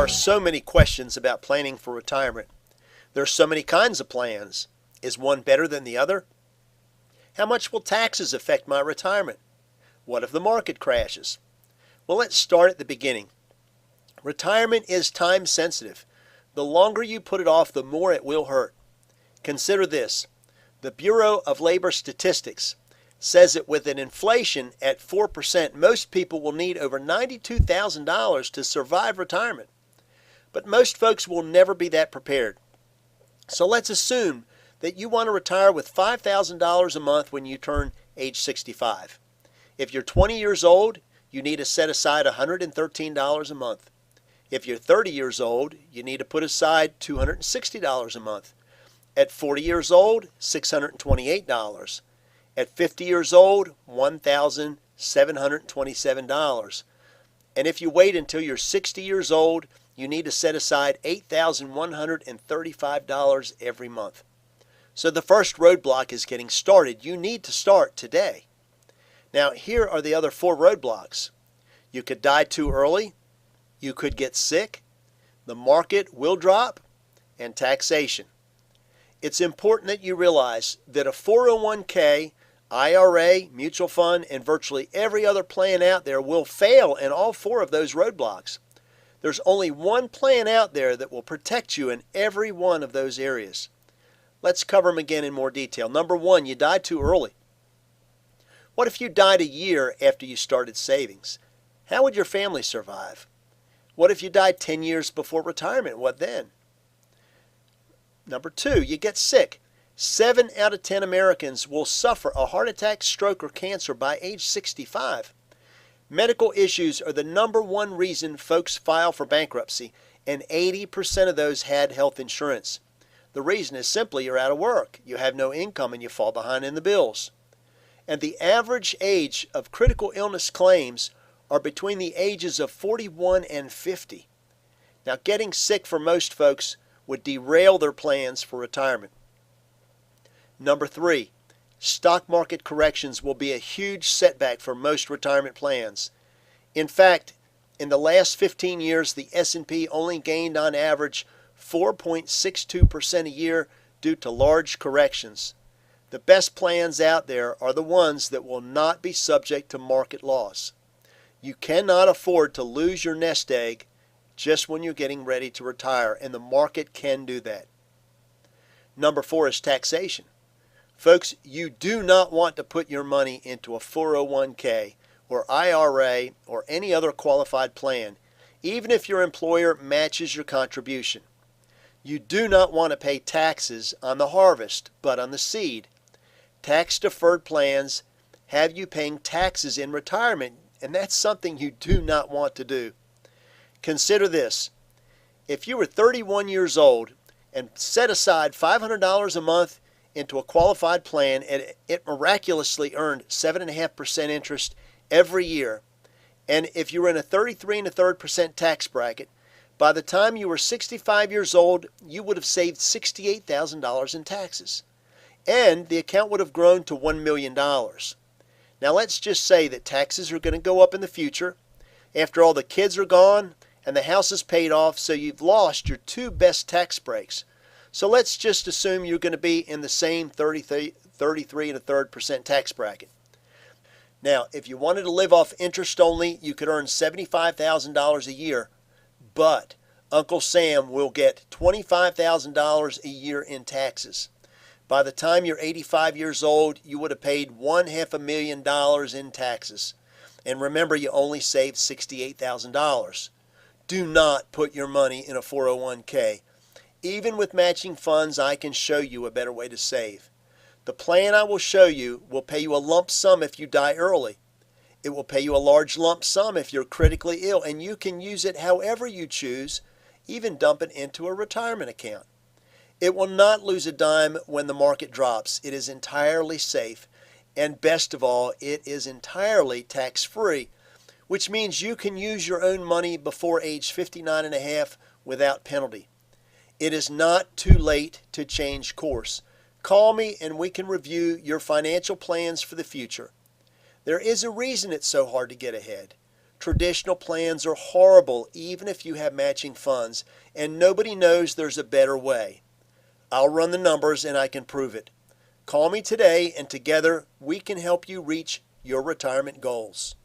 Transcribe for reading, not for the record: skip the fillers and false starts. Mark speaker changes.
Speaker 1: are so many questions about planning for retirement. There are so many kinds of plans. Is one better than the other? How much will taxes affect my retirement? What if the market crashes? Well, let's start at the beginning. Retirement is time sensitive. The longer you put it off, the more it will hurt. Consider this. The Bureau of Labor Statistics says that with an inflation at 4%, most people will need over $92,000 to survive retirement. But most folks will never be that prepared. So let's assume that you want to retire with $5,000 a month when you turn age 65. If you're 20 years old, you need to set aside $113 a month. If you're 30 years old, you need to put aside $260 a month. At 40 years old, $628. At 50 years old, $1,727. And if you wait until you're 60 years old, you need to set aside $8,135 every month. So the first roadblock is getting started. You need to start today. Now, here are the other 4 roadblocks. You could die too early. You could get sick. The market will drop. And taxation. It's important that you realize that a 401k, IRA, mutual fund, and virtually every other plan out there will fail in all 4 of those roadblocks. There's only one plan out there that will protect you in every one of those areas. Let's cover them again in more detail. Number 1, you died too early. What if you died a year after you started savings? How would your family survive? What if you died 10 years before retirement? What then? Number 2, you get sick. 7 out of 10 Americans will suffer a heart attack, stroke, or cancer by age 65. Medical issues are the number 1 reason folks file for bankruptcy, and 80% of those had health insurance. The reason is simply you're out of work, you have no income, and you fall behind in the bills. And the average age of critical illness claims are between the ages of 41 and 50. Now, getting sick for most folks would derail their plans for retirement. Number 3, stock market corrections will be a huge setback for most retirement plans. In fact, in the last 15 years, the S&P only gained on average 4.62% a year due to large corrections. The best plans out there are the ones that will not be subject to market loss. You cannot afford to lose your nest egg just when you're getting ready to retire, and the market can do that. Number 4 is taxation. Folks, you do not want to put your money into a 401k or IRA or any other qualified plan, even if your employer matches your contribution. You do not want to pay taxes on the harvest, but on the seed. Tax-deferred plans have you paying taxes in retirement, and that's something you do not want to do. Consider this. If you were 31 years old and set aside $500 a month into a qualified plan and it miraculously earned 7.5% interest every year, and if you were in a 33 1/3% tax bracket, by the time you were 65 years old, you would have saved $68,000 in taxes. And the account would have grown to $1 million. Now let's just say that taxes are going to go up in the future. After all, the kids are gone and the house is paid off, so you've lost your 2 best tax breaks. So let's just assume you're going to be in the same 33 1/3% tax bracket. Now, if you wanted to live off interest only, you could earn $75,000 a year, but Uncle Sam will get $25,000 a year in taxes. By the time you're 85 years old, you would have paid $500,000 in taxes. And remember, you only saved $68,000. Do not put your money in a 401k. Even with matching funds, I can show you a better way to save. The plan I will show you will pay you a lump sum if you die early. It will pay you a large lump sum if you're critically ill, and you can use it however you choose, even dump it into a retirement account. It will not lose a dime when the market drops. It is entirely safe, and best of all, it is entirely tax-free, which means you can use your own money before age 59 and a half without penalty. It is not too late to change course. Call me and we can review your financial plans for the future. There is a reason it's so hard to get ahead. Traditional plans are horrible even if you have matching funds, and nobody knows there's a better way. I'll run the numbers and I can prove it. Call me today and together we can help you reach your retirement goals.